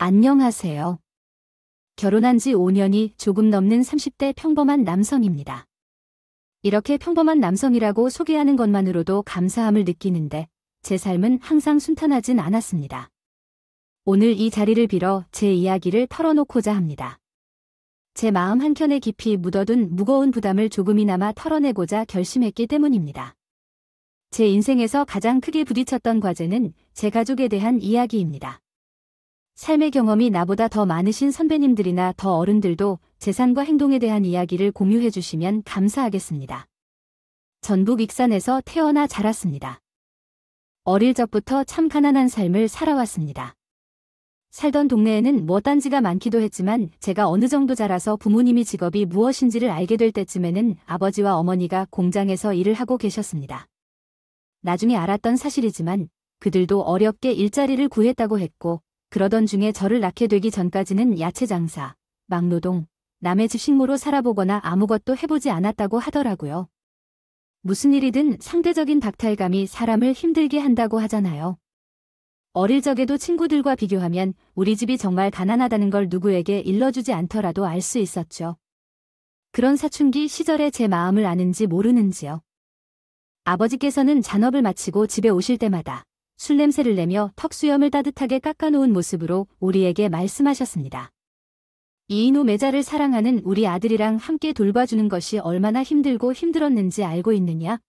안녕하세요. 결혼한 지 5년이 조금 넘는 30대 평범한 남성입니다. 이렇게 평범한 남성이라고 소개하는 것만으로도 감사함을 느끼는데 제 삶은 항상 순탄하진 않았습니다. 오늘 이 자리를 빌어 제 이야기를 털어놓고자 합니다. 제 마음 한켠에 깊이 묻어둔 무거운 부담을 조금이나마 털어내고자 결심했기 때문입니다. 제 인생에서 가장 크게 부딪혔던 과제는 제 가족에 대한 이야기입니다. 삶의 경험이 나보다 더 많으신 선배님들이나 더 어른들도 재산과 행동에 대한 이야기를 공유해 주시면 감사하겠습니다. 전북 익산에서 태어나 자랐습니다. 어릴 적부터 참 가난한 삶을 살아왔습니다. 살던 동네에는 딴지가 많기도 했지만 제가 어느 정도 자라서 부모님이 직업이 무엇인지를 알게 될 때쯤에는 아버지와 어머니가 공장에서 일을 하고 계셨습니다. 나중에 알았던 사실이지만 그들도 어렵게 일자리를 구했다고 했고 그러던 중에 저를 낳게 되기 전까지는 야채 장사, 막노동, 남의 집 식모로 살아보거나 아무것도 해보지 않았다고 하더라고요. 무슨 일이든 상대적인 박탈감이 사람을 힘들게 한다고 하잖아요. 어릴 적에도 친구들과 비교하면 우리 집이 정말 가난하다는 걸 누구에게 일러주지 않더라도 알 수 있었죠. 그런 사춘기 시절에 제 마음을 아는지 모르는지요. 아버지께서는 잔업을 마치고 집에 오실 때마다 술 냄새를 내며 턱수염을 따뜻하게 깎아놓은 모습으로 우리에게 말씀하셨습니다. 이인호 매자를 사랑하는 우리 아들이랑 함께 돌봐주는 것이 얼마나 힘들고 힘들었는지 알고 있느냐?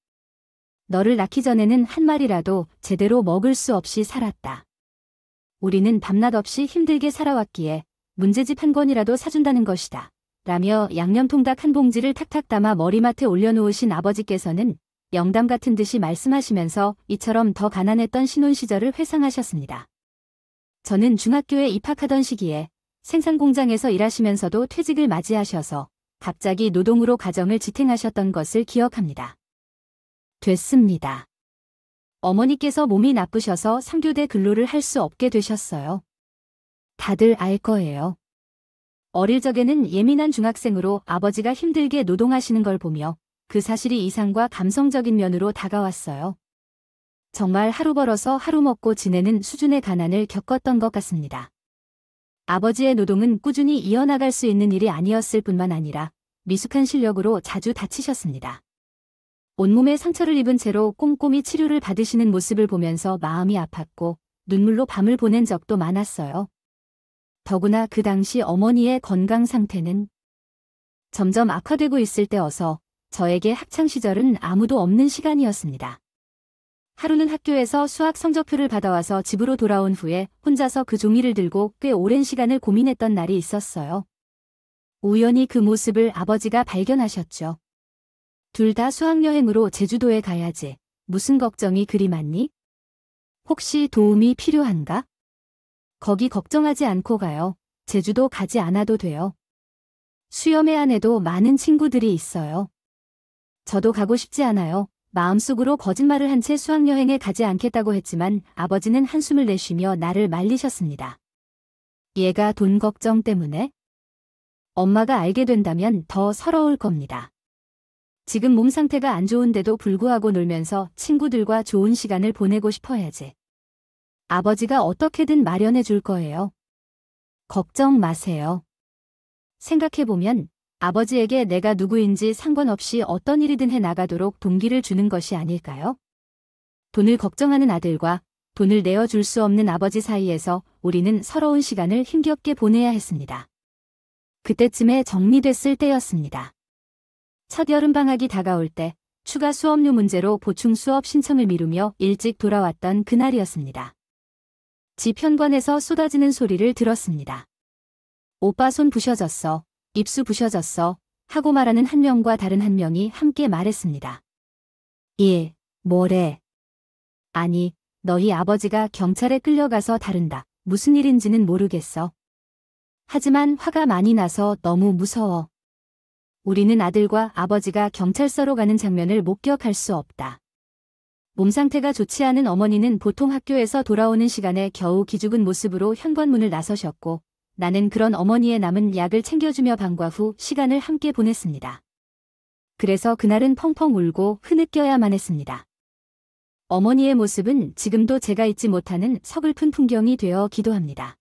너를 낳기 전에는 한 마리라도 제대로 먹을 수 없이 살았다. 우리는 밤낮 없이 힘들게 살아왔기에 문제집 한 권이라도 사준다는 것이다. 라며 양념통닭 한 봉지를 탁탁 담아 머리맡에 올려놓으신 아버지께서는 영담 같은 듯이 말씀하시면서 이처럼 더 가난했던 신혼 시절을 회상하셨습니다. 저는 중학교에 입학하던 시기에 생산공장에서 일하시면서도 퇴직을 맞이하셔서 갑자기 노동으로 가정을 지탱하셨던 것을 기억합니다. 됐습니다. 어머니께서 몸이 나쁘셔서 3교대 근로를 할 수 없게 되셨어요. 다들 알 거예요. 어릴 적에는 예민한 중학생으로 아버지가 힘들게 노동하시는 걸 보며 그 사실이 이상과 감성적인 면으로 다가왔어요. 정말 하루 벌어서 하루 먹고 지내는 수준의 가난을 겪었던 것 같습니다. 아버지의 노동은 꾸준히 이어나갈 수 있는 일이 아니었을 뿐만 아니라 미숙한 실력으로 자주 다치셨습니다. 온몸에 상처를 입은 채로 꼼꼼히 치료를 받으시는 모습을 보면서 마음이 아팠고 눈물로 밤을 보낸 적도 많았어요. 더구나 그 당시 어머니의 건강 상태는 점점 악화되고 있을 때여서 저에게 학창시절은 아무도 없는 시간이었습니다. 하루는 학교에서 수학 성적표를 받아와서 집으로 돌아온 후에 혼자서 그 종이를 들고 꽤 오랜 시간을 고민했던 날이 있었어요. 우연히 그 모습을 아버지가 발견하셨죠. 둘 다 수학여행으로 제주도에 가야지. 무슨 걱정이 그리 많니? 혹시 도움이 필요한가? 거기 걱정하지 않고 가요. 제주도 가지 않아도 돼요. 수염회 안에도 많은 친구들이 있어요. 저도 가고 싶지 않아요. 마음속으로 거짓말을 한 채 수학여행에 가지 않겠다고 했지만 아버지는 한숨을 내쉬며 나를 말리셨습니다. 얘가 돈 걱정 때문에? 엄마가 알게 된다면 더 서러울 겁니다. 지금 몸 상태가 안 좋은데도 불구하고 놀면서 친구들과 좋은 시간을 보내고 싶어야지. 아버지가 어떻게든 마련해 줄 거예요. 걱정 마세요. 생각해보면 아버지에게 내가 누구인지 상관없이 어떤 일이든 해나가도록 동기를 주는 것이 아닐까요? 돈을 걱정하는 아들과 돈을 내어줄 수 없는 아버지 사이에서 우리는 서러운 시간을 힘겹게 보내야 했습니다. 그때쯤에 정리됐을 때였습니다. 첫 여름방학이 다가올 때 추가 수업료 문제로 보충 수업 신청을 미루며 일찍 돌아왔던 그날이었습니다. 집 현관에서 쏟아지는 소리를 들었습니다. 오빠 손 부셔졌어. 입수 부셔졌어. 하고 말하는 한 명과 다른 한 명이 함께 말했습니다. 예, 뭐래. 아니, 너희 아버지가 경찰에 끌려가서 다룬다. 무슨 일인지는 모르겠어. 하지만 화가 많이 나서 너무 무서워. 우리는 아들과 아버지가 경찰서로 가는 장면을 목격할 수 없다. 몸 상태가 좋지 않은 어머니는 보통 학교에서 돌아오는 시간에 겨우 기죽은 모습으로 현관문을 나서셨고 나는 그런 어머니의 남은 약을 챙겨주며 방과 후 시간을 함께 보냈습니다. 그래서 그날은 펑펑 울고 흐느껴야만 했습니다. 어머니의 모습은 지금도 제가 잊지 못하는 서글픈 풍경이 되어 기도합니다.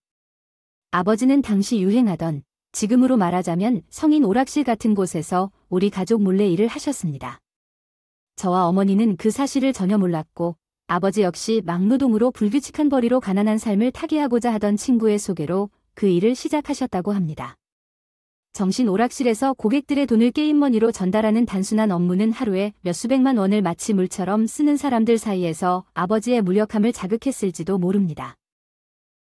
아버지는 당시 유행하던, 지금으로 말하자면 성인 오락실 같은 곳에서 우리 가족 몰래 일을 하셨습니다. 저와 어머니는 그 사실을 전혀 몰랐고 아버지 역시 막노동으로 불규칙한 벌이로 가난한 삶을 타개하고자 하던 친구의 소개로 그 일을 시작하셨다고 합니다. 정신 오락실에서 고객들의 돈을 게임머니로 전달하는 단순한 업무는 하루에 몇수백만 원을 마치 물처럼 쓰는 사람들 사이에서 아버지의 무력함을 자극했을지도 모릅니다.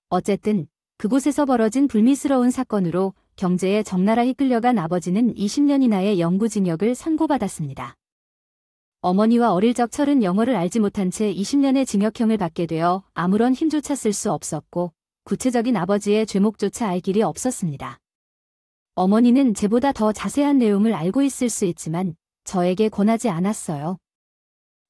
어쨌든 그곳에서 벌어진 불미스러운 사건으로 경제에 적나라히 끌려간 아버지는 20년 이나의 영구징역을 선고받았습니다. 어머니와 어릴 적 철은 영어를 알지 못한 채 20년의 징역형을 받게 되어 아무런 힘조차 쓸 수 없었고 구체적인 아버지의 죄목조차 알 길이 없었습니다. 어머니는 제보다 더 자세한 내용을 알고 있을 수 있지만 저에게 권하지 않았어요.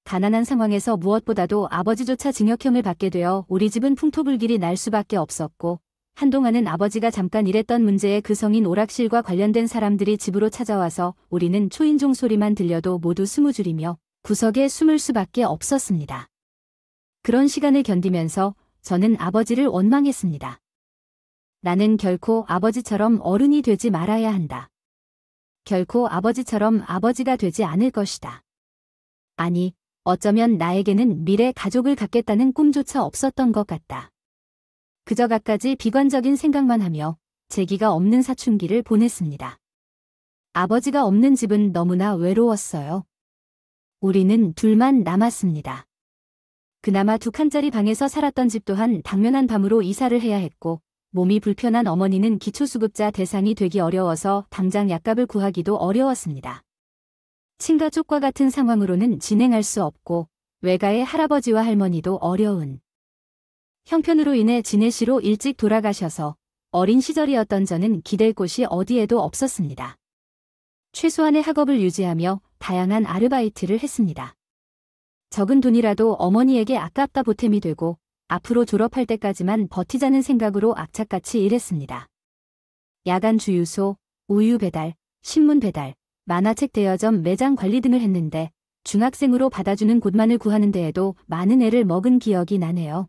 가난한 상황에서 무엇보다도 아버지조차 징역형을 받게 되어 우리 집은 풍토불길이 날 수밖에 없었고 한동안은 아버지가 잠깐 일했던 문제에 그 성인 오락실과 관련된 사람들이 집으로 찾아와서 우리는 초인종 소리만 들려도 모두 스무줄이며 구석에 숨을 수밖에 없었습니다. 그런 시간을 견디면서 저는 아버지를 원망했습니다. 나는 결코 아버지처럼 어른이 되지 말아야 한다. 결코 아버지처럼 아버지가 되지 않을 것이다. 아니, 어쩌면 나에게는 미래 가족을 갖겠다는 꿈조차 없었던 것 같다. 그저 갖가지 비관적인 생각만 하며 재기가 없는 사춘기를 보냈습니다. 아버지가 없는 집은 너무나 외로웠어요. 우리는 둘만 남았습니다. 그나마 2칸짜리 방에서 살았던 집 또한 당면한 밤으로 이사를 해야 했고 몸이 불편한 어머니는 기초수급자 대상이 되기 어려워서 당장 약값을 구하기도 어려웠습니다. 친가 쪽과 같은 상황으로는 진행할 수 없고 외가의 할아버지와 할머니도 어려운 형편으로 인해 진해시로 일찍 돌아가셔서 어린 시절이었던 저는 기댈 곳이 어디에도 없었습니다. 최소한의 학업을 유지하며 다양한 아르바이트를 했습니다. 적은 돈이라도 어머니에게 아깝다 보탬이 되고 앞으로 졸업할 때까지만 버티자는 생각으로 악착같이 일했습니다. 야간 주유소, 우유 배달, 신문 배달, 만화책 대여점 매장 관리 등을 했는데 중학생으로 받아주는 곳만을 구하는 데에도 많은 애를 먹은 기억이 나네요.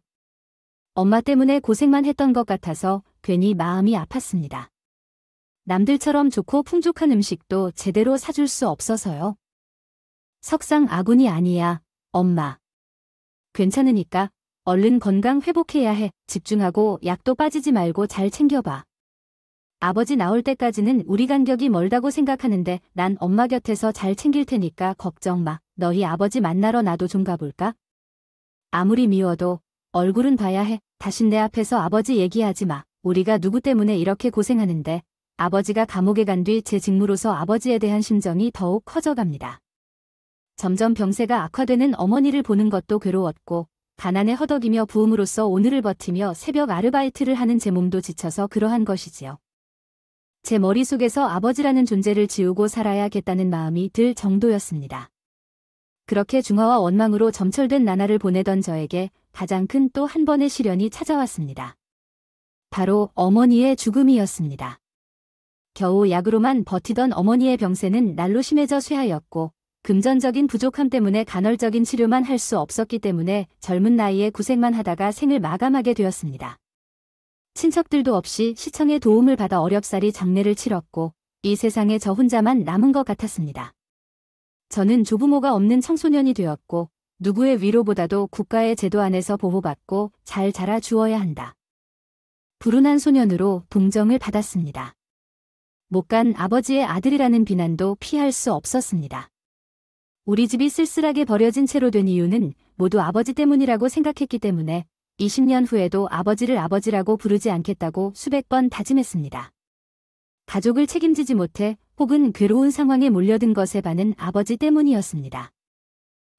엄마 때문에 고생만 했던 것 같아서 괜히 마음이 아팠습니다. 남들처럼 좋고 풍족한 음식도 제대로 사줄 수 없어서요. 석상 아군이 아니야, 엄마. 괜찮으니까 얼른 건강 회복해야 해. 집중하고 약도 빠지지 말고 잘 챙겨봐. 아버지 나올 때까지는 우리 간격이 멀다고 생각하는데 난 엄마 곁에서 잘 챙길 테니까 걱정 마. 너희 아버지 만나러 나도 좀 가볼까? 아무리 미워도 얼굴은 봐야 해. 다신 내 앞에서 아버지 얘기하지 마. 우리가 누구 때문에 이렇게 고생하는데 아버지가 감옥에 간 뒤 제 직무로서 아버지에 대한 심정이 더욱 커져갑니다. 점점 병세가 악화되는 어머니를 보는 것도 괴로웠고 가난에 허덕이며 부음으로써 오늘을 버티며 새벽 아르바이트를 하는 제 몸도 지쳐서 그러한 것이지요. 제 머릿속에서 아버지라는 존재를 지우고 살아야겠다는 마음이 들 정도였습니다. 그렇게 중화와 원망으로 점철된 나날을 보내던 저에게 가장 큰 또 한 번의 시련이 찾아왔습니다. 바로 어머니의 죽음이었습니다. 겨우 약으로만 버티던 어머니의 병세는 날로 심해져 쇠하였고 금전적인 부족함 때문에 간헐적인 치료만 할 수 없었기 때문에 젊은 나이에 고생만 하다가 생을 마감하게 되었습니다. 친척들도 없이 시청의 도움을 받아 어렵사리 장례를 치렀고 이 세상에 저 혼자만 남은 것 같았습니다. 저는 조부모가 없는 청소년이 되었고 누구의 위로보다도 국가의 제도 안에서 보호받고 잘 자라주어야 한다. 불운한 소년으로 동정을 받았습니다. 못 간 아버지의 아들이라는 비난도 피할 수 없었습니다. 우리 집이 쓸쓸하게 버려진 채로 된 이유는 모두 아버지 때문이라고 생각했기 때문에 20년 후에도 아버지를 아버지라고 부르지 않겠다고 수백 번 다짐했습니다. 가족을 책임지지 못해 혹은 괴로운 상황에 몰려든 것에 반은 아버지 때문이었습니다.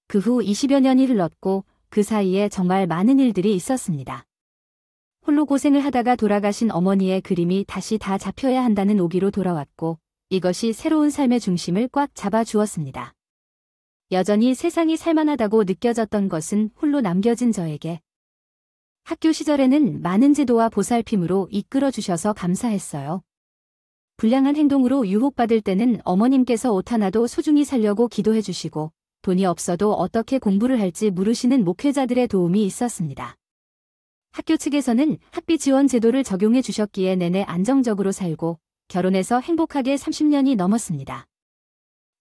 그 후 20여 년이 흘렀고 그 사이에 정말 많은 일들이 있었습니다. 홀로 고생을 하다가 돌아가신 어머니의 그림이 다시 다 잡혀야 한다는 오기로 돌아왔고 이것이 새로운 삶의 중심을 꽉 잡아주었습니다. 여전히 세상이 살만하다고 느껴졌던 것은 홀로 남겨진 저에게 학교 시절에는 많은 제도와 보살핌으로 이끌어주셔서 감사했어요. 불량한 행동으로 유혹받을 때는 어머님께서 옷 하나도 소중히 살려고 기도해 주시고 돈이 없어도 어떻게 공부를 할지 물으시는 목회자들의 도움이 있었습니다. 학교 측에서는 학비 지원 제도를 적용해 주셨기에 내내 안정적으로 살고 결혼해서 행복하게 30년이 넘었습니다.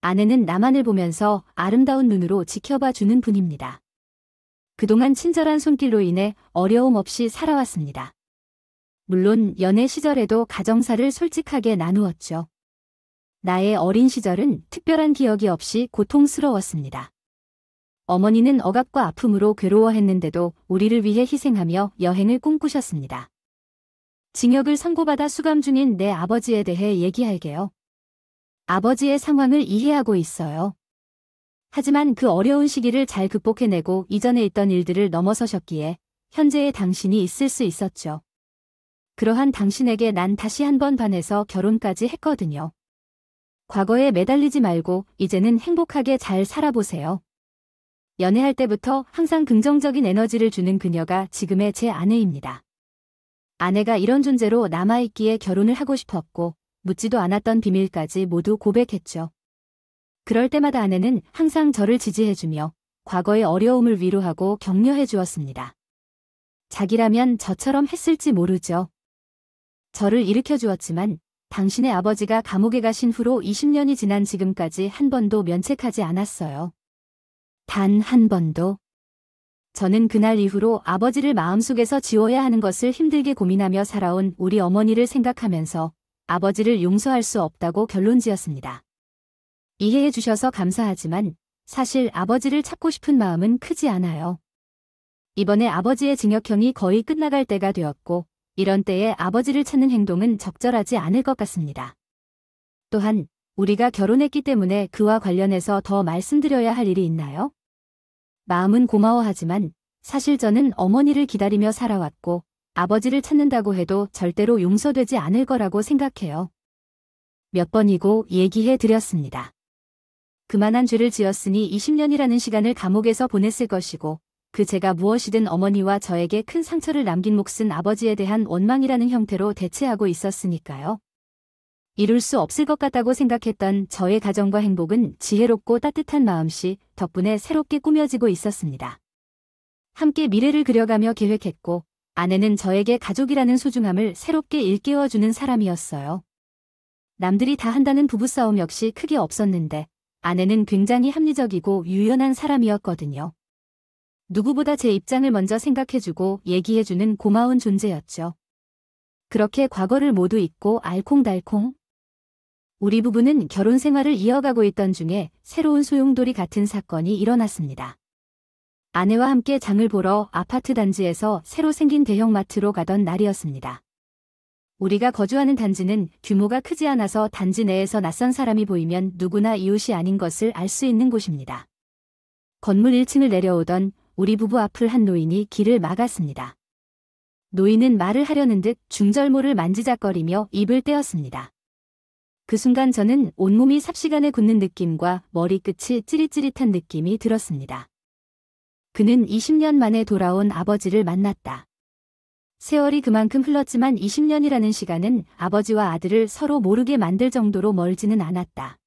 아내는 나만을 보면서 아름다운 눈으로 지켜봐 주는 분입니다. 그동안 친절한 손길로 인해 어려움 없이 살아왔습니다. 물론 연애 시절에도 가정사를 솔직하게 나누었죠. 나의 어린 시절은 특별한 기억이 없이 고통스러웠습니다. 어머니는 억압과 아픔으로 괴로워했는데도 우리를 위해 희생하며 여행을 꿈꾸셨습니다. 징역을 선고받아 수감 중인 내 아버지에 대해 얘기할게요. 아버지의 상황을 이해하고 있어요. 하지만 그 어려운 시기를 잘 극복해내고 이전에 있던 일들을 넘어서셨기에 현재의 당신이 있을 수 있었죠. 그러한 당신에게 난 다시 한번 반해서 결혼까지 했거든요. 과거에 매달리지 말고 이제는 행복하게 잘 살아보세요. 연애할 때부터 항상 긍정적인 에너지를 주는 그녀가 지금의 제 아내입니다. 아내가 이런 존재로 남아있기에 결혼을 하고 싶었고 묻지도 않았던 비밀까지 모두 고백했죠. 그럴 때마다 아내는 항상 저를 지지해주며 과거의 어려움을 위로하고 격려해 주었습니다. 자기라면 저처럼 했을지 모르죠. 저를 일으켜 주었지만 당신의 아버지가 감옥에 가신 후로 20년이 지난 지금까지 한 번도 면책하지 않았어요. 단 한 번도. 저는 그날 이후로 아버지를 마음속에서 지워야 하는 것을 힘들게 고민하며 살아온 우리 어머니를 생각하면서 아버지를 용서할 수 없다고 결론지었습니다. 이해해 주셔서 감사하지만 사실 아버지를 찾고 싶은 마음은 크지 않아요. 이번에 아버지의 징역형이 거의 끝나갈 때가 되었고 이런 때에 아버지를 찾는 행동은 적절하지 않을 것 같습니다. 또한 우리가 결혼했기 때문에 그와 관련해서 더 말씀드려야 할 일이 있나요? 마음은 고마워하지만 사실 저는 어머니를 기다리며 살아왔고 아버지를 찾는다고 해도 절대로 용서되지 않을 거라고 생각해요. 몇 번이고 얘기해 드렸습니다. 그만한 죄를 지었으니 20년이라는 시간을 감옥에서 보냈을 것이고 그 죄가 무엇이든 어머니와 저에게 큰 상처를 남긴 몫은 아버지에 대한 원망이라는 형태로 대체하고 있었으니까요. 이룰 수 없을 것 같다고 생각했던 저의 가정과 행복은 지혜롭고 따뜻한 마음씨 덕분에 새롭게 꾸며지고 있었습니다. 함께 미래를 그려가며 계획했고 아내는 저에게 가족이라는 소중함을 새롭게 일깨워주는 사람이었어요. 남들이 다 한다는 부부싸움 역시 크게 없었는데 아내는 굉장히 합리적이고 유연한 사람이었거든요. 누구보다 제 입장을 먼저 생각해주고 얘기해주는 고마운 존재였죠. 그렇게 과거를 모두 잊고 알콩달콩. 우리 부부는 결혼 생활을 이어가고 있던 중에 새로운 소용돌이 같은 사건이 일어났습니다. 아내와 함께 장을 보러 아파트 단지에서 새로 생긴 대형마트로 가던 날이었습니다. 우리가 거주하는 단지는 규모가 크지 않아서 단지 내에서 낯선 사람이 보이면 누구나 이웃이 아닌 것을 알 수 있는 곳입니다. 건물 1층을 내려오던 우리 부부 앞을 한 노인이 길을 막았습니다. 노인은 말을 하려는 듯 중절모를 만지작거리며 입을 떼었습니다. 그 순간 저는 온몸이 삽시간에 굳는 느낌과 머리끝이 찌릿찌릿한 느낌이 들었습니다. 그는 20년 만에 돌아온 아버지를 만났다. 세월이 그만큼 흘렀지만 20년이라는 시간은 아버지와 아들을 서로 모르게 만들 정도로 멀지는 않았다.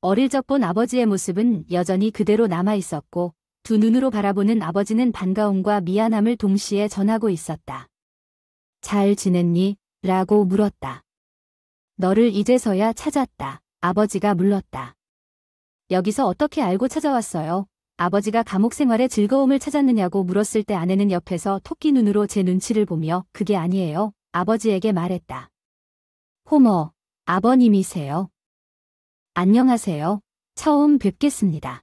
어릴 적 본 아버지의 모습은 여전히 그대로 남아 있었고 두 눈으로 바라보는 아버지는 반가움과 미안함을 동시에 전하고 있었다. 잘 지냈니? 라고 물었다. 너를 이제서야 찾았다. 아버지가 물렀다. 여기서 어떻게 알고 찾아왔어요? 아버지가 감옥 생활의 즐거움을 찾았느냐고 물었을 때 아내는 옆에서 토끼 눈으로 제 눈치를 보며 그게 아니에요. 아버지에게 말했다. 호머, 아버님이세요. 안녕하세요. 처음 뵙겠습니다.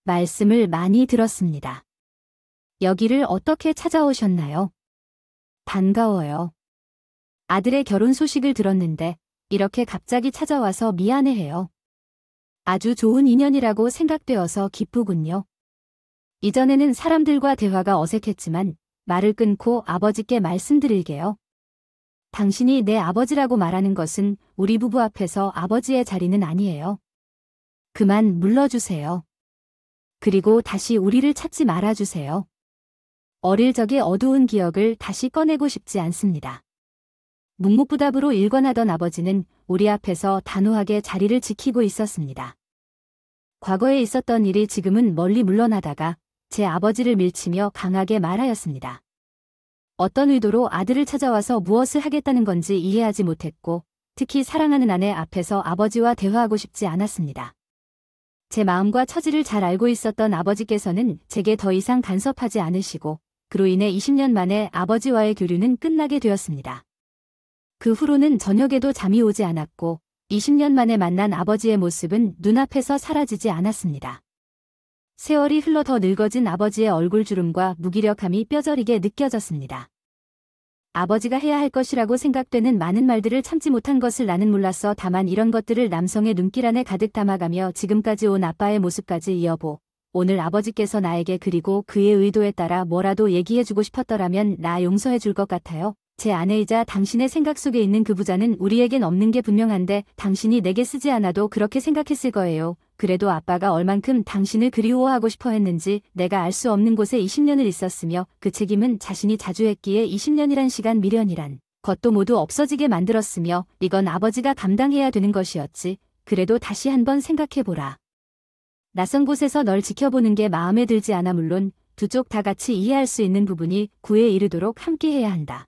말씀을 많이 들었습니다. 여기를 어떻게 찾아오셨나요? 반가워요. 아들의 결혼 소식을 들었는데 이렇게 갑자기 찾아와서 미안해해요. 아주 좋은 인연이라고 생각되어서 기쁘군요. 이전에는 사람들과 대화가 어색했지만 말을 끊고 아버지께 말씀드릴게요. 당신이 내 아버지라고 말하는 것은 우리 부부 앞에서 아버지의 자리는 아니에요. 그만 물러주세요. 그리고 다시 우리를 찾지 말아주세요. 어릴 적의 어두운 기억을 다시 꺼내고 싶지 않습니다. 묵묵부답으로 일관하던 아버지는 우리 앞에서 단호하게 자리를 지키고 있었습니다. 과거에 있었던 일이 지금은 멀리 물러나다가 제 아버지를 밀치며 강하게 말하였습니다. 어떤 의도로 아들을 찾아와서 무엇을 하겠다는 건지 이해하지 못했고 특히 사랑하는 아내 앞에서 아버지와 대화하고 싶지 않았습니다. 제 마음과 처지를 잘 알고 있었던 아버지께서는 제게 더 이상 간섭하지 않으시고 그로 인해 20년 만에 아버지와의 교류는 끝나게 되었습니다. 그 후로는 저녁에도 잠이 오지 않았고 20년 만에 만난 아버지의 모습은 눈앞에서 사라지지 않았습니다. 세월이 흘러 더 늙어진 아버지의 얼굴주름과 무기력함이 뼈저리게 느껴졌습니다. 아버지가 해야 할 것이라고 생각되는 많은 말들을 참지 못한 것을 나는 몰랐어. 다만 이런 것들을 남성의 눈길 안에 가득 담아가며 지금까지 온 아빠의 모습까지 여보, 오늘 아버지께서 나에게 그리고 그의 의도에 따라 뭐라도 얘기해주고 싶었더라면 나 용서해줄 것 같아요. 제 아내이자 당신의 생각 속에 있는 그 부자는 우리에겐 없는 게 분명한데 당신이 내게 쓰지 않아도 그렇게 생각했을 거예요. 그래도 아빠가 얼만큼 당신을 그리워하고 싶어 했는지 내가 알 수 없는 곳에 20년을 있었으며 그 책임은 자신이 자주 했기에 20년이란 시간 미련이란 것도 모두 없어지게 만들었으며 이건 아버지가 감당해야 되는 것이었지. 그래도 다시 한번 생각해보라. 낯선 곳에서 널 지켜보는 게 마음에 들지 않아. 물론 두 쪽 다 같이 이해할 수 있는 부분이 구에 이르도록 함께해야 한다.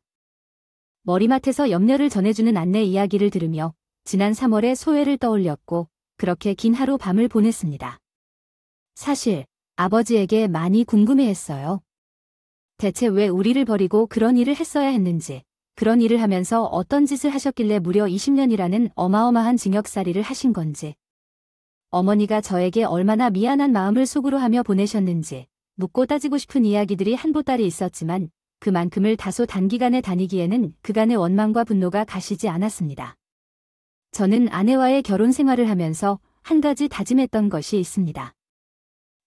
머리맡에서 염려를 전해주는 안내 이야기를 들으며 지난 3월의 소회를 떠올렸고 그렇게 긴 하루 밤을 보냈습니다. 사실 아버지에게 많이 궁금해했어요. 대체 왜 우리를 버리고 그런 일을 했어야 했는지, 그런 일을 하면서 어떤 짓을 하셨길래 무려 20년이라는 어마어마한 징역살이를 하신 건지, 어머니가 저에게 얼마나 미안한 마음을 속으로 하며 보내셨는지 묻고 따지고 싶은 이야기들이 한보따리 있었지만 그만큼을 다소 단기간에 다니기에는 그간의 원망과 분노가 가시지 않았습니다. 저는 아내와의 결혼 생활을 하면서 한 가지 다짐했던 것이 있습니다.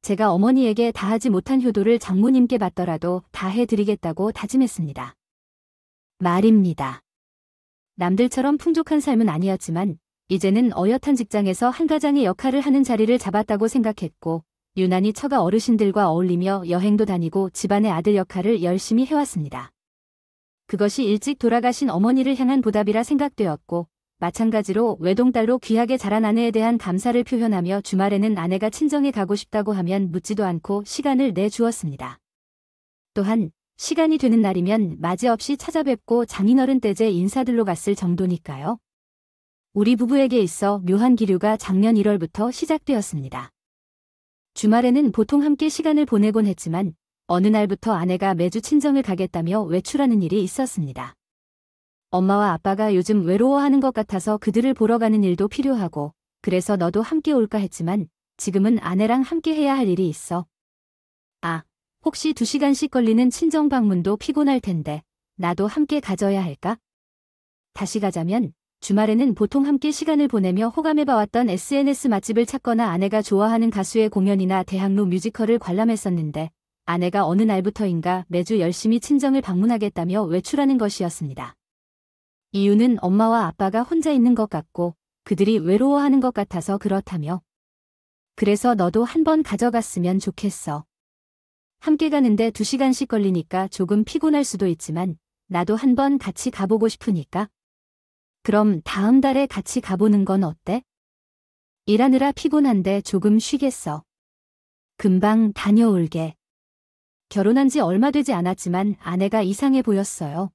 제가 어머니에게 다하지 못한 효도를 장모님께 받더라도 다 해드리겠다고 다짐했습니다. 말입니다. 남들처럼 풍족한 삶은 아니었지만 이제는 어엿한 직장에서 한 가장의 역할을 하는 자리를 잡았다고 생각했고 유난히 처가 어르신들과 어울리며 여행도 다니고 집안의 아들 역할을 열심히 해왔습니다. 그것이 일찍 돌아가신 어머니를 향한 보답이라 생각되었고 마찬가지로 외동딸로 귀하게 자란 아내에 대한 감사를 표현하며 주말에는 아내가 친정에 가고 싶다고 하면 묻지도 않고 시간을 내주었습니다. 또한 시간이 되는 날이면 맞이없이 찾아뵙고 장인어른 댁에 인사들로 갔을 정도니까요. 우리 부부에게 있어 묘한 기류가 작년 1월부터 시작되었습니다. 주말에는 보통 함께 시간을 보내곤 했지만 어느 날부터 아내가 매주 친정을 가겠다며 외출하는 일이 있었습니다. 엄마와 아빠가 요즘 외로워하는 것 같아서 그들을 보러 가는 일도 필요하고 그래서 너도 함께 올까 했지만 지금은 아내랑 함께 해야 할 일이 있어. 아, 혹시 2시간씩 걸리는 친정 방문도 피곤할 텐데 나도 함께 가져야 할까? 다시 가자면 주말에는 보통 함께 시간을 보내며 호감해봐왔던 SNS 맛집을 찾거나 아내가 좋아하는 가수의 공연이나 대학로 뮤지컬을 관람했었는데 아내가 어느 날부터인가 매주 열심히 친정을 방문하겠다며 외출하는 것이었습니다. 이유는 엄마와 아빠가 혼자 있는 것 같고 그들이 외로워하는 것 같아서 그렇다며. 그래서 너도 한번 가져갔으면 좋겠어. 함께 가는데 2시간씩 걸리니까 조금 피곤할 수도 있지만 나도 한번 같이 가보고 싶으니까. 그럼 다음 달에 같이 가보는 건 어때? 일하느라 피곤한데 조금 쉬겠어. 금방 다녀올게. 결혼한 지 얼마 되지 않았지만 아내가 이상해 보였어요.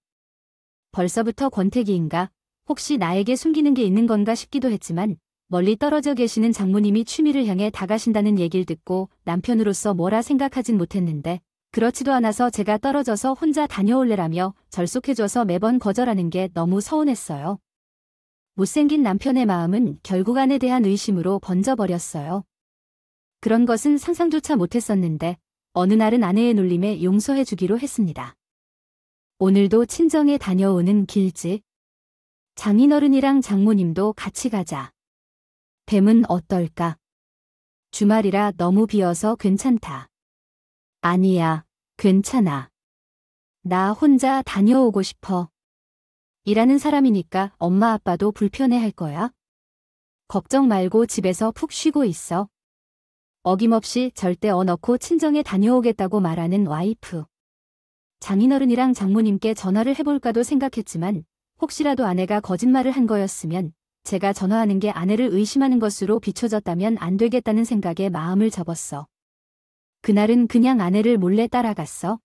벌써부터 권태기인가? 혹시 나에게 숨기는 게 있는 건가 싶기도 했지만 멀리 떨어져 계시는 장모님이 취미를 향해 다가신다는 얘기를 듣고 남편으로서 뭐라 생각하진 못했는데 그렇지도 않아서 제가 떨어져서 혼자 다녀올래라며 절속해줘서 매번 거절하는 게 너무 서운했어요. 못생긴 남편의 마음은 결국 아내에 대한 의심으로 번져버렸어요. 그런 것은 상상조차 못했었는데 어느 날은 아내의 놀림에 용서해주기로 했습니다. 오늘도 친정에 다녀오는 길지? 장인어른이랑 장모님도 같이 가자. 뱀은 어떨까? 주말이라 너무 비어서 괜찮다. 아니야, 괜찮아. 나 혼자 다녀오고 싶어. 일하는 사람이니까 엄마 아빠도 불편해할 거야. 걱정 말고 집에서 푹 쉬고 있어. 어김없이 절대 넣고 친정에 다녀오겠다고 말하는 와이프. 장인어른이랑 장모님께 전화를 해볼까도 생각했지만 혹시라도 아내가 거짓말을 한 거였으면 제가 전화하는 게 아내를 의심하는 것으로 비춰졌다면 안 되겠다는 생각에 마음을 접었어. 그날은 그냥 아내를 몰래 따라갔어.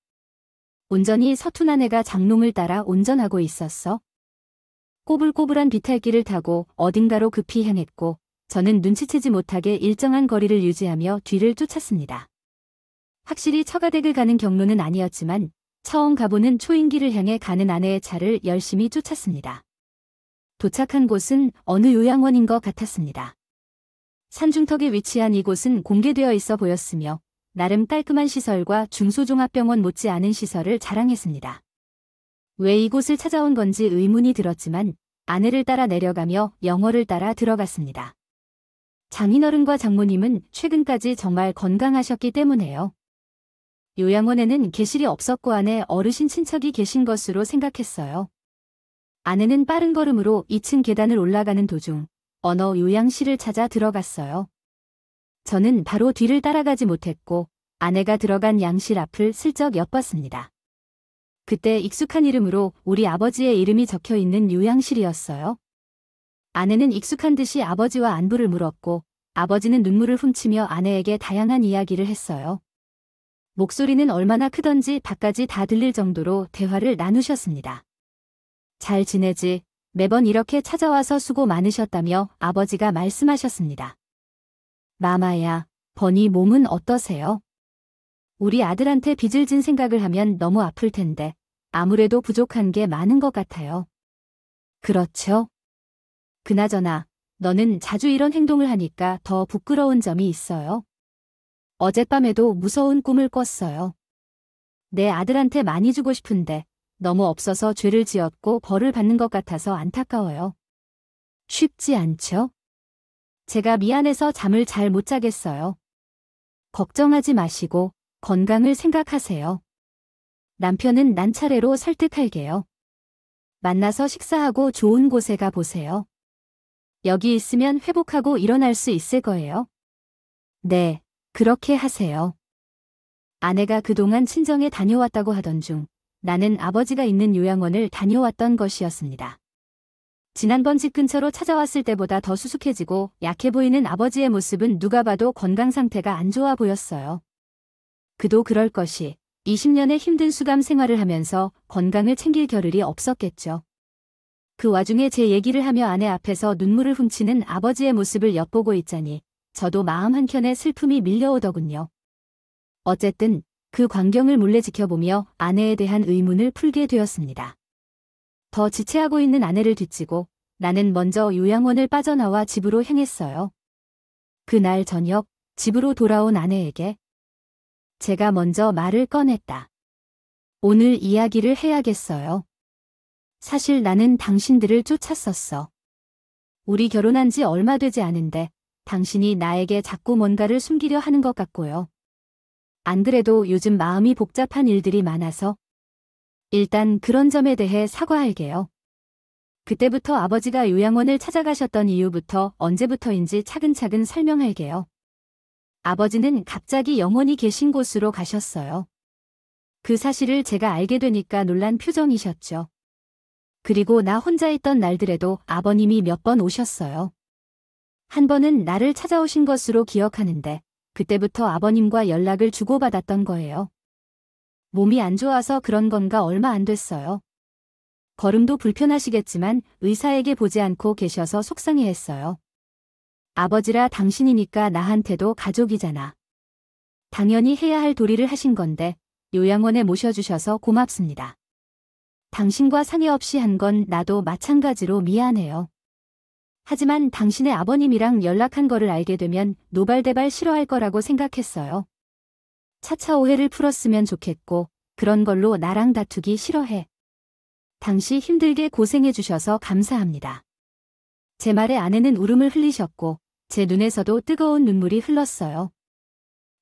온전히 서툰 아내가 장롱을 따라 운전하고 있었어. 꼬불꼬불한 비탈길을 타고 어딘가로 급히 향했고 저는 눈치채지 못하게 일정한 거리를 유지하며 뒤를 쫓았습니다. 확실히 처가댁을 가는 경로는 아니었지만 처음 가보는 초인길을 향해 가는 아내의 차를 열심히 쫓았습니다. 도착한 곳은 어느 요양원인 것 같았습니다. 산중턱에 위치한 이곳은 공개되어 있어 보였으며 나름 깔끔한 시설과 중소종합병원 못지않은 시설을 자랑했습니다. 왜 이곳을 찾아온 건지 의문이 들었지만 아내를 따라 내려가며 영어를 따라 들어갔습니다. 장인어른과 장모님은 최근까지 정말 건강하셨기 때문에요. 요양원에는 객실이 없었고 안에 어르신 친척이 계신 것으로 생각했어요. 아내는 빠른 걸음으로 2층 계단을 올라가는 도중 어느 요양실을 찾아 들어갔어요. 저는 바로 뒤를 따라가지 못했고 아내가 들어간 양실 앞을 슬쩍 엿봤습니다. 그때 익숙한 이름으로 우리 아버지의 이름이 적혀 있는 요양실이었어요. 아내는 익숙한 듯이 아버지와 안부를 물었고 아버지는 눈물을 훔치며 아내에게 다양한 이야기를 했어요. 목소리는 얼마나 크던지 밖까지 다 들릴 정도로 대화를 나누셨습니다. 잘 지내지? 매번 이렇게 찾아와서 수고 많으셨다며 아버지가 말씀하셨습니다. 마마야, 버니 몸은 어떠세요? 우리 아들한테 빚을 진 생각을 하면 너무 아플 텐데 아무래도 부족한 게 많은 것 같아요. 그렇죠? 그나저나 너는 자주 이런 행동을 하니까 더 부끄러운 점이 있어요. 어젯밤에도 무서운 꿈을 꿨어요. 내 아들한테 많이 주고 싶은데 너무 없어서 죄를 지었고 벌을 받는 것 같아서 안타까워요. 쉽지 않죠? 제가 미안해서 잠을 잘 못 자겠어요. 걱정하지 마시고 건강을 생각하세요. 남편은 난 차례로 설득할게요. 만나서 식사하고 좋은 곳에 가 보세요. 여기 있으면 회복하고 일어날 수 있을 거예요. 네, 그렇게 하세요. 아내가 그동안 친정에 다녀왔다고 하던 중 나는 아버지가 있는 요양원을 다녀왔던 것이었습니다. 지난번 집 근처로 찾아왔을 때보다 더 수숙해지고 약해 보이는 아버지의 모습은 누가 봐도 건강 상태가 안 좋아 보였어요. 그도 그럴 것이 20년의 힘든 수감 생활을 하면서 건강을 챙길 겨를이 없었겠죠. 그 와중에 제 얘기를 하며 아내 앞에서 눈물을 훔치는 아버지의 모습을 엿보고 있자니 저도 마음 한켠에 슬픔이 밀려오더군요. 어쨌든 그 광경을 몰래 지켜보며 아내에 대한 의문을 풀게 되었습니다. 더 지체하고 있는 아내를 뒤치고 나는 먼저 요양원을 빠져나와 집으로 향했어요. 그날 저녁 집으로 돌아온 아내에게 제가 먼저 말을 꺼냈다. 오늘 이야기를 해야겠어요. 사실 나는 당신들을 쫓았었어. 우리 결혼한 지 얼마 되지 않은데 당신이 나에게 자꾸 뭔가를 숨기려 하는 것 같고요. 안 그래도 요즘 마음이 복잡한 일들이 많아서 일단 그런 점에 대해 사과할게요. 그때부터 아버지가 요양원을 찾아가셨던 이유부터 언제부터인지 차근차근 설명할게요. 아버지는 갑자기 영원히 계신 곳으로 가셨어요. 그 사실을 제가 알게 되니까 놀란 표정이셨죠. 그리고 나 혼자 있던 날들에도 아버님이 몇 번 오셨어요. 한 번은 나를 찾아오신 것으로 기억하는데 그때부터 아버님과 연락을 주고받았던 거예요. 몸이 안 좋아서 그런 건가 얼마 안 됐어요. 걸음도 불편하시겠지만 의사에게 보지 않고 계셔서 속상해했어요. 아버지라 당신이니까 나한테도 가족이잖아. 당연히 해야 할 도리를 하신 건데 요양원에 모셔주셔서 고맙습니다. 당신과 상의 없이 한 건 나도 마찬가지로 미안해요. 하지만 당신의 아버님이랑 연락한 거를 알게 되면 노발대발 싫어할 거라고 생각했어요. 차차 오해를 풀었으면 좋겠고 그런 걸로 나랑 다투기 싫어해. 당시 힘들게 고생해 주셔서 감사합니다. 제 말에 아내는 울음을 흘리셨고 제 눈에서도 뜨거운 눈물이 흘렀어요.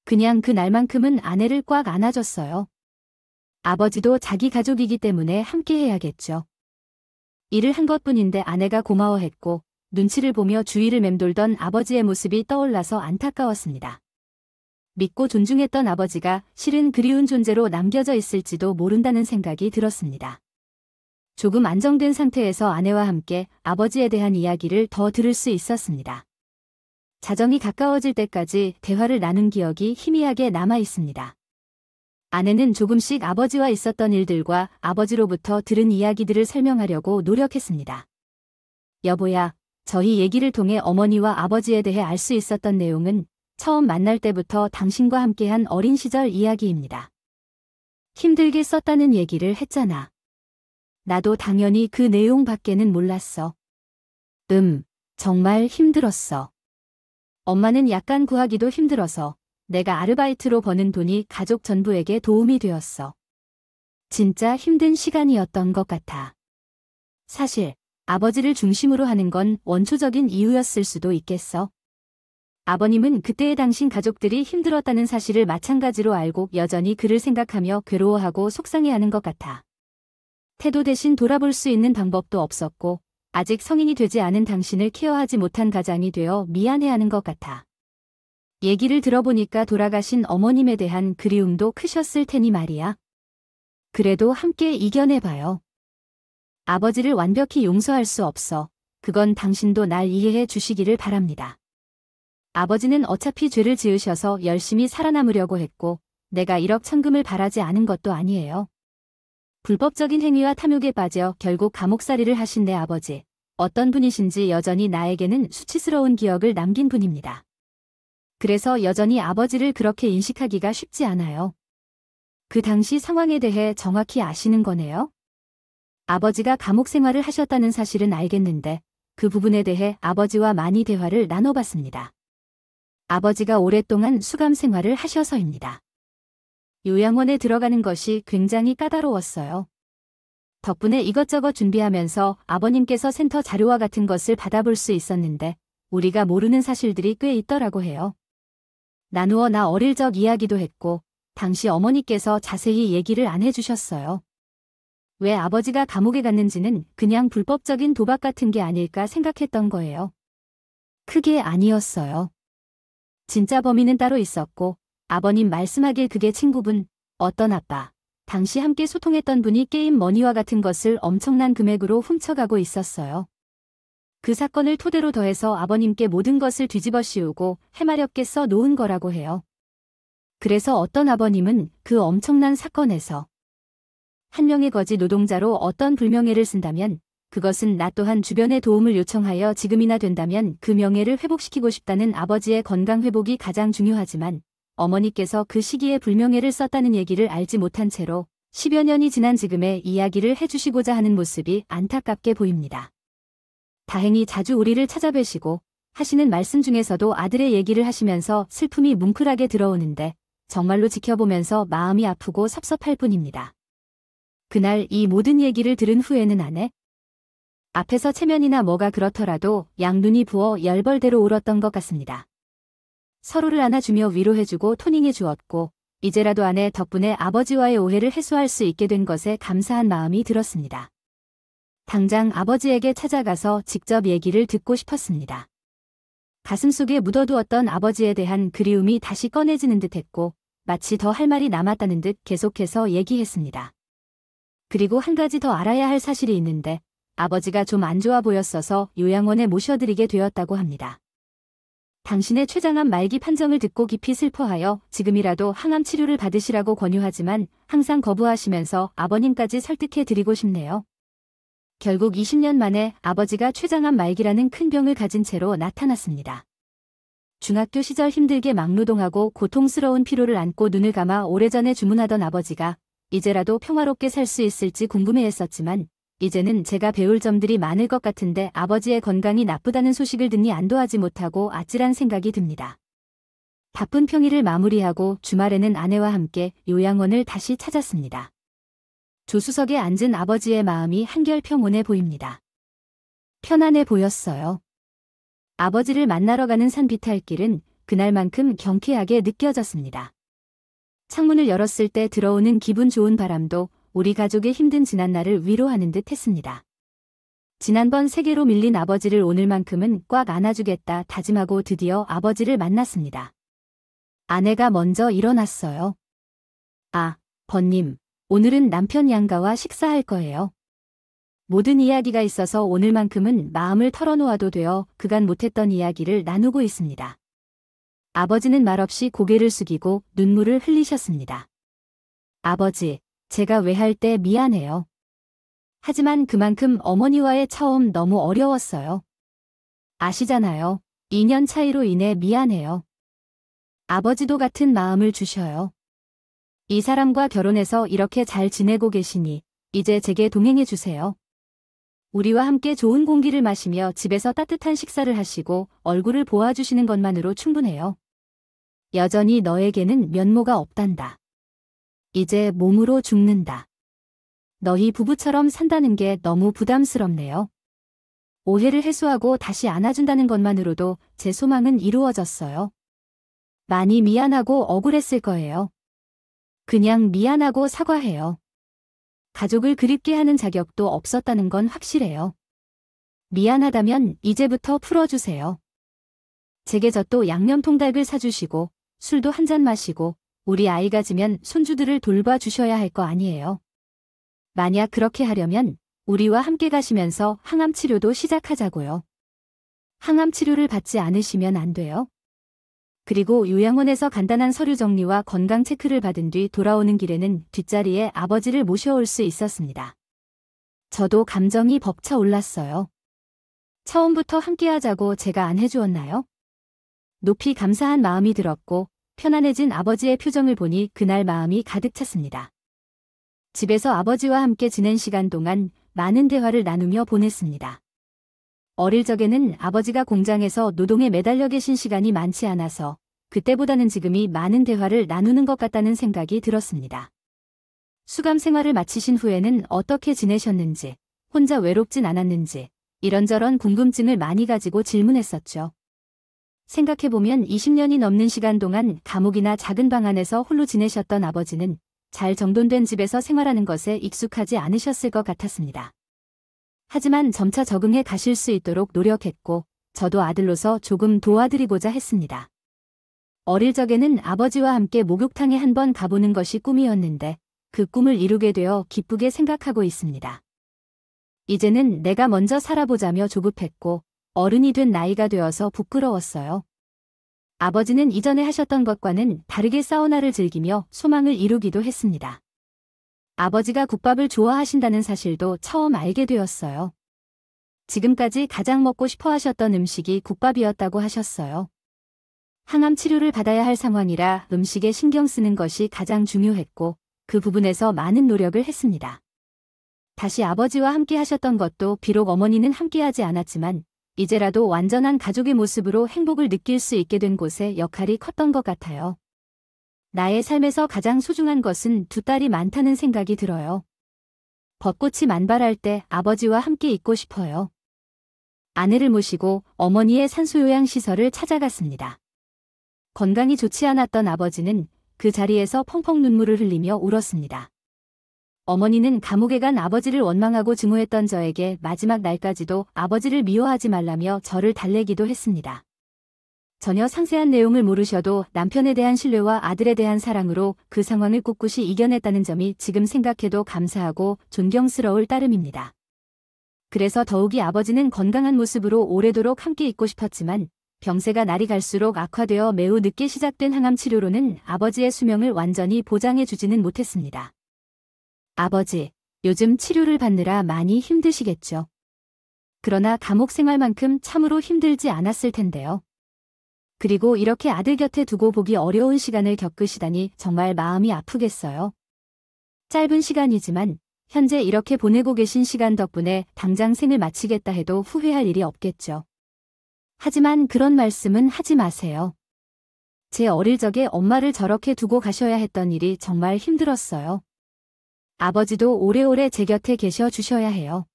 그냥 그 날만큼은 아내를 꽉 안아줬어요. 아버지도 자기 가족이기 때문에 함께 해야겠죠. 일을 한 것뿐인데 아내가 고마워했고 눈치를 보며 주위를 맴돌던 아버지의 모습이 떠올라서 안타까웠습니다. 믿고 존중했던 아버지가 실은 그리운 존재로 남겨져 있을지도 모른다는 생각이 들었습니다. 조금 안정된 상태에서 아내와 함께 아버지에 대한 이야기를 더 들을 수 있었습니다. 자정이 가까워질 때까지 대화를 나눈 기억이 희미하게 남아 있습니다. 아내는 조금씩 아버지와 있었던 일들과 아버지로부터 들은 이야기들을 설명하려고 노력했습니다. 여보야, 저희 얘기를 통해 어머니와 아버지에 대해 알 수 있었던 내용은 처음 만날 때부터 당신과 함께한 어린 시절 이야기입니다. 힘들게 썼다는 얘기를 했잖아. 나도 당연히 그 내용밖에는 몰랐어. 정말 힘들었어. 엄마는 약간 구하기도 힘들어서 내가 아르바이트로 버는 돈이 가족 전부에게 도움이 되었어. 진짜 힘든 시간이었던 것 같아. 사실 아버지를 중심으로 하는 건 원초적인 이유였을 수도 있겠어. 아버님은 그때의 당신 가족들이 힘들었다는 사실을 마찬가지로 알고 여전히 그를 생각하며 괴로워하고 속상해하는 것 같아. 태도 대신 돌아볼 수 있는 방법도 없었고 아직 성인이 되지 않은 당신을 케어하지 못한 가장이 되어 미안해하는 것 같아. 얘기를 들어보니까 돌아가신 어머님에 대한 그리움도 크셨을 테니 말이야. 그래도 함께 이겨내봐요. 아버지를 완벽히 용서할 수 없어. 그건 당신도 날 이해해 주시기를 바랍니다. 아버지는 어차피 죄를 지으셔서 열심히 살아남으려고 했고 내가 1억 천금을 바라지 않은 것도 아니에요. 불법적인 행위와 탐욕에 빠져 결국 감옥살이를 하신 내 아버지. 어떤 분이신지 여전히 나에게는 수치스러운 기억을 남긴 분입니다. 그래서 여전히 아버지를 그렇게 인식하기가 쉽지 않아요. 그 당시 상황에 대해 정확히 아시는 거네요? 아버지가 감옥 생활을 하셨다는 사실은 알겠는데 그 부분에 대해 아버지와 많이 대화를 나눠봤습니다. 아버지가 오랫동안 수감 생활을 하셔서입니다. 요양원에 들어가는 것이 굉장히 까다로웠어요. 덕분에 이것저것 준비하면서 아버님께서 센터 자료와 같은 것을 받아볼 수 있었는데 우리가 모르는 사실들이 꽤 있더라고 해요. 나누어 나 어릴 적 이야기도 했고 당시 어머니께서 자세히 얘기를 안 해주셨어요. 왜 아버지가 감옥에 갔는지는 그냥 불법적인 도박 같은 게 아닐까 생각했던 거예요. 그게 아니었어요. 진짜 범인은 따로 있었고 아버님 말씀하길 그게 친구분, 어떤 아빠, 당시 함께 소통했던 분이 게임 머니와 같은 것을 엄청난 금액으로 훔쳐가고 있었어요. 그 사건을 토대로 더해서 아버님께 모든 것을 뒤집어 씌우고 해마렵게 써 놓은 거라고 해요. 그래서 어떤 아버님은 그 엄청난 사건에서 한 명의 거지 노동자로 어떤 불명예를 쓴다면 그것은 나 또한 주변의 도움을 요청하여 지금이나 된다면 그 명예를 회복시키고 싶다는 아버지의 건강 회복이 가장 중요하지만 어머니께서 그 시기에 불명예를 썼다는 얘기를 알지 못한 채로 10여 년이 지난 지금의 이야기를 해주시고자 하는 모습이 안타깝게 보입니다. 다행히 자주 우리를 찾아뵈시고 하시는 말씀 중에서도 아들의 얘기를 하시면서 슬픔이 뭉클하게 들어오는데 정말로 지켜보면서 마음이 아프고 섭섭할 뿐입니다. 그날 이 모든 얘기를 들은 후에는 아내 앞에서 체면이나 뭐가 그렇더라도 양눈이 부어 열벌대로 울었던 것 같습니다. 서로를 안아주며 위로해주고 토닝해 주었고 이제라도 아내 덕분에 아버지와의 오해를 해소할 수 있게 된 것에 감사한 마음이 들었습니다. 당장 아버지에게 찾아가서 직접 얘기를 듣고 싶었습니다. 가슴속에 묻어두었던 아버지에 대한 그리움이 다시 꺼내지는 듯했고 마치 더 할 말이 남았다는 듯 계속해서 얘기했습니다. 그리고 한 가지 더 알아야 할 사실이 있는데 아버지가 좀 안 좋아 보였어서 요양원에 모셔드리게 되었다고 합니다. 당신의 췌장암 말기 판정을 듣고 깊이 슬퍼하여 지금이라도 항암 치료를 받으시라고 권유하지만 항상 거부하시면서 아버님까지 설득해 드리고 싶네요. 결국 20년 만에 아버지가 췌장암 말기라는 큰 병을 가진 채로 나타났습니다. 중학교 시절 힘들게 막노동하고 고통스러운 피로를 안고 눈을 감아 오래전에 주문하던 아버지가 이제라도 평화롭게 살 수 있을지 궁금해했었지만 이제는 제가 배울 점들이 많을 것 같은데 아버지의 건강이 나쁘다는 소식을 듣니 안도하지 못하고 아찔한 생각이 듭니다. 바쁜 평일을 마무리하고 주말에는 아내와 함께 요양원을 다시 찾았습니다. 조수석에 앉은 아버지의 마음이 한결 평온해 보입니다. 편안해 보였어요. 아버지를 만나러 가는 산비탈길은 그날만큼 경쾌하게 느껴졌습니다. 창문을 열었을 때 들어오는 기분 좋은 바람도 우리 가족의 힘든 지난날을 위로하는 듯 했습니다. 지난번 세계로 밀린 아버지를 오늘만큼은 꽉 안아주겠다 다짐하고 드디어 아버지를 만났습니다. 아내가 먼저 일어났어요. 아, 번님, 오늘은 남편 양가와 식사할 거예요. 모든 이야기가 있어서 오늘만큼은 마음을 털어놓아도 되어 그간 못했던 이야기를 나누고 있습니다. 아버지는 말없이 고개를 숙이고 눈물을 흘리셨습니다. 아버지, 제가 왜 할 때 미안해요. 하지만 그만큼 어머니와의 처음 너무 어려웠어요. 아시잖아요. 2년 차이로 인해 미안해요. 아버지도 같은 마음을 주셔요. 이 사람과 결혼해서 이렇게 잘 지내고 계시니 이제 제게 동행해 주세요. 우리와 함께 좋은 공기를 마시며 집에서 따뜻한 식사를 하시고 얼굴을 보아주시는 것만으로 충분해요. 여전히 너에게는 면모가 없단다. 이제 몸으로 죽는다. 너희 부부처럼 산다는 게 너무 부담스럽네요. 오해를 해소하고 다시 안아준다는 것만으로도 제 소망은 이루어졌어요. 많이 미안하고 억울했을 거예요. 그냥 미안하고 사과해요. 가족을 그립게 하는 자격도 없었다는 건 확실해요. 미안하다면 이제부터 풀어주세요. 제게 젖도 양념통닭을 사주시고 술도 한 잔 마시고 우리 아이가 지면 손주들을 돌봐주셔야 할 거 아니에요. 만약 그렇게 하려면 우리와 함께 가시면서 항암 치료도 시작하자고요. 항암 치료를 받지 않으시면 안 돼요. 그리고 요양원에서 간단한 서류 정리와 건강 체크를 받은 뒤 돌아오는 길에는 뒷자리에 아버지를 모셔올 수 있었습니다. 저도 감정이 벅차 올랐어요. 처음부터 함께하자고 제가 안 해주었나요? 높이 감사한 마음이 들었고 편안해진 아버지의 표정을 보니 그날 마음이 가득 찼습니다. 집에서 아버지와 함께 지낸 시간 동안 많은 대화를 나누며 보냈습니다. 어릴 적에는 아버지가 공장에서 노동에 매달려 계신 시간이 많지 않아서 그때보다는 지금이 많은 대화를 나누는 것 같다는 생각이 들었습니다. 수감 생활을 마치신 후에는 어떻게 지내셨는지, 혼자 외롭진 않았는지 이런저런 궁금증을 많이 가지고 질문했었죠. 생각해보면 20년이 넘는 시간 동안 감옥이나 작은 방 안에서 홀로 지내셨던 아버지는 잘 정돈된 집에서 생활하는 것에 익숙하지 않으셨을 것 같았습니다. 하지만 점차 적응해 가실 수 있도록 노력했고 저도 아들로서 조금 도와드리고자 했습니다. 어릴 적에는 아버지와 함께 목욕탕에 한번 가보는 것이 꿈이었는데 그 꿈을 이루게 되어 기쁘게 생각하고 있습니다. 이제는 내가 먼저 살아보자며 조급했고 어른이 된 나이가 되어서 부끄러웠어요. 아버지는 이전에 하셨던 것과는 다르게 사우나를 즐기며 소망을 이루기도 했습니다. 아버지가 국밥을 좋아하신다는 사실도 처음 알게 되었어요. 지금까지 가장 먹고 싶어 하셨던 음식이 국밥이었다고 하셨어요. 항암 치료를 받아야 할 상황이라 음식에 신경 쓰는 것이 가장 중요했고 그 부분에서 많은 노력을 했습니다. 다시 아버지와 함께 하셨던 것도 비록 어머니는 함께하지 않았지만 이제라도 완전한 가족의 모습으로 행복을 느낄 수 있게 된 곳의 역할이 컸던 것 같아요. 나의 삶에서 가장 소중한 것은 두 딸이 많다는 생각이 들어요. 벚꽃이 만발할 때 아버지와 함께 있고 싶어요. 아내를 모시고 어머니의 산소요양시설을 찾아갔습니다. 건강이 좋지 않았던 아버지는 그 자리에서 펑펑 눈물을 흘리며 울었습니다. 어머니는 감옥에 간 아버지를 원망하고 증오했던 저에게 마지막 날까지도 아버지를 미워하지 말라며 저를 달래기도 했습니다. 전혀 상세한 내용을 모르셔도 남편에 대한 신뢰와 아들에 대한 사랑으로 그 상황을 꿋꿋이 이겨냈다는 점이 지금 생각해도 감사하고 존경스러울 따름입니다. 그래서 더욱이 아버지는 건강한 모습으로 오래도록 함께 있고 싶었지만 병세가 날이 갈수록 악화되어 매우 늦게 시작된 항암 치료로는 아버지의 수명을 완전히 보장해주지는 못했습니다. 아버지, 요즘 치료를 받느라 많이 힘드시겠죠. 그러나 감옥 생활만큼 참으로 힘들지 않았을 텐데요. 그리고 이렇게 아들 곁에 두고 보기 어려운 시간을 겪으시다니 정말 마음이 아프겠어요. 짧은 시간이지만 현재 이렇게 보내고 계신 시간 덕분에 당장 생을 마치겠다 해도 후회할 일이 없겠죠. 하지만 그런 말씀은 하지 마세요. 제 어릴 적에 엄마를 저렇게 두고 가셔야 했던 일이 정말 힘들었어요. 아버지도 오래오래 제 곁에 계셔 주셔야 해요.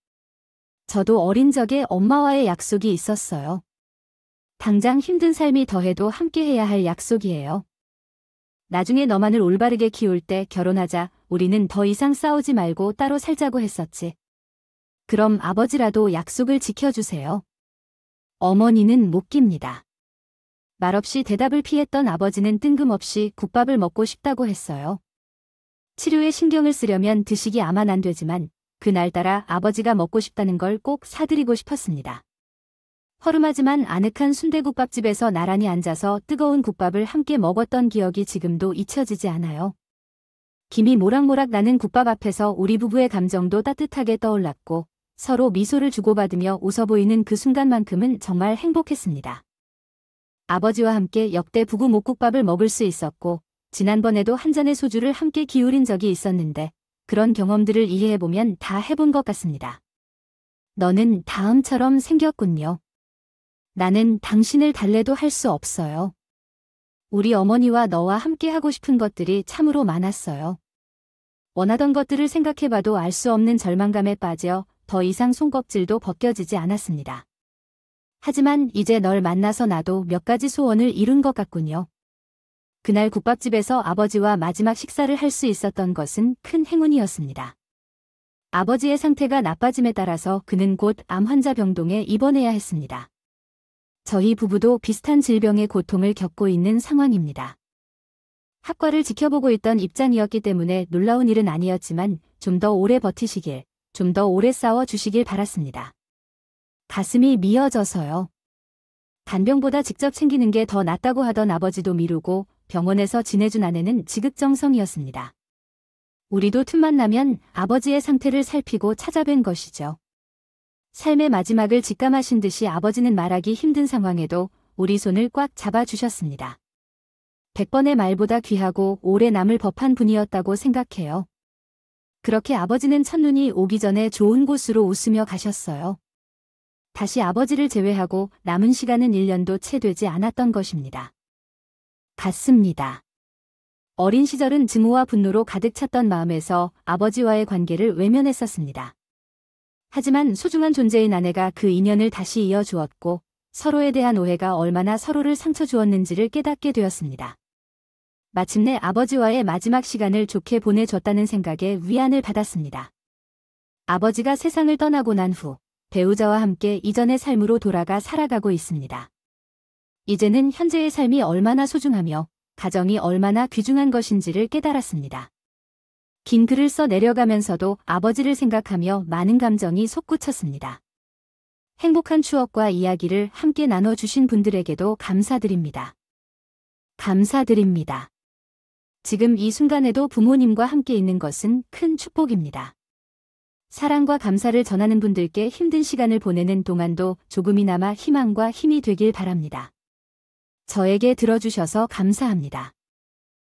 저도 어린 적에 엄마와의 약속이 있었어요. 당장 힘든 삶이 더해도 함께해야 할 약속이에요. 나중에 너만을 올바르게 키울 때 결혼하자. 우리는 더 이상 싸우지 말고 따로 살자고 했었지. 그럼 아버지라도 약속을 지켜주세요. 어머니는 못 깁니다. 말없이 대답을 피했던 아버지는 뜬금없이 국밥을 먹고 싶다고 했어요. 치료에 신경을 쓰려면 드시기 아만 안 되지만 그날따라 아버지가 먹고 싶다는 걸 꼭 사드리고 싶었습니다. 허름하지만 아늑한 순대국밥집에서 나란히 앉아서 뜨거운 국밥을 함께 먹었던 기억이 지금도 잊혀지지 않아요. 김이 모락모락 나는 국밥 앞에서 우리 부부의 감정도 따뜻하게 떠올랐고 서로 미소를 주고받으며 웃어 보이는 그 순간만큼은 정말 행복했습니다. 아버지와 함께 역대 부부 목국밥을 먹을 수 있었고 지난번에도 한 잔의 소주를 함께 기울인 적이 있었는데 그런 경험들을 이해해보면 다 해본 것 같습니다. 너는 다음처럼 생겼군요. 나는 당신을 달래도 할 수 없어요. 우리 어머니와 너와 함께 하고 싶은 것들이 참으로 많았어요. 원하던 것들을 생각해봐도 알 수 없는 절망감에 빠져 더 이상 손껍질도 벗겨지지 않았습니다. 하지만 이제 널 만나서 나도 몇 가지 소원을 이룬 것 같군요. 그날 국밥집에서 아버지와 마지막 식사를 할 수 있었던 것은 큰 행운이었습니다. 아버지의 상태가 나빠짐에 따라서 그는 곧 암 환자 병동에 입원해야 했습니다. 저희 부부도 비슷한 질병의 고통을 겪고 있는 상황입니다. 학과를 지켜보고 있던 입장이었기 때문에 놀라운 일은 아니었지만 좀 더 오래 버티시길, 좀 더 오래 싸워주시길 바랐습니다. 가슴이 미어져서요. 간병보다 직접 챙기는 게 더 낫다고 하던 아버지도 미루고 병원에서 지내준 아내는 지극정성이었습니다. 우리도 틈만 나면 아버지의 상태를 살피고 찾아뵌 것이죠. 삶의 마지막을 직감하신 듯이 아버지는 말하기 힘든 상황에도 우리 손을 꽉 잡아주셨습니다. 100번의 말보다 귀하고 오래 남을 법한 분이었다고 생각해요. 그렇게 아버지는 첫눈이 오기 전에 좋은 곳으로 웃으며 가셨어요. 다시 아버지를 제외하고 남은 시간은 1년도 채 되지 않았던 것입니다. 같습니다. 어린 시절은 증오와 분노로 가득 찼던 마음에서 아버지와의 관계를 외면했었습니다. 하지만 소중한 존재인 아내가 그 인연을 다시 이어주었고 서로에 대한 오해가 얼마나 서로를 상처 주었는지를 깨닫게 되었습니다. 마침내 아버지와의 마지막 시간을 좋게 보내줬다는 생각에 위안을 받았습니다. 아버지가 세상을 떠나고 난 후 배우자와 함께 이전의 삶으로 돌아가 살아가고 있습니다. 이제는 현재의 삶이 얼마나 소중하며 가정이 얼마나 귀중한 것인지를 깨달았습니다. 긴 글을 써 내려가면서도 아버지를 생각하며 많은 감정이 솟구쳤습니다. 행복한 추억과 이야기를 함께 나눠주신 분들에게도 감사드립니다. 감사드립니다. 지금 이 순간에도 부모님과 함께 있는 것은 큰 축복입니다. 사랑과 감사를 전하는 분들께 힘든 시간을 보내는 동안도 조금이나마 희망과 힘이 되길 바랍니다. 저에게 들어주셔서 감사합니다.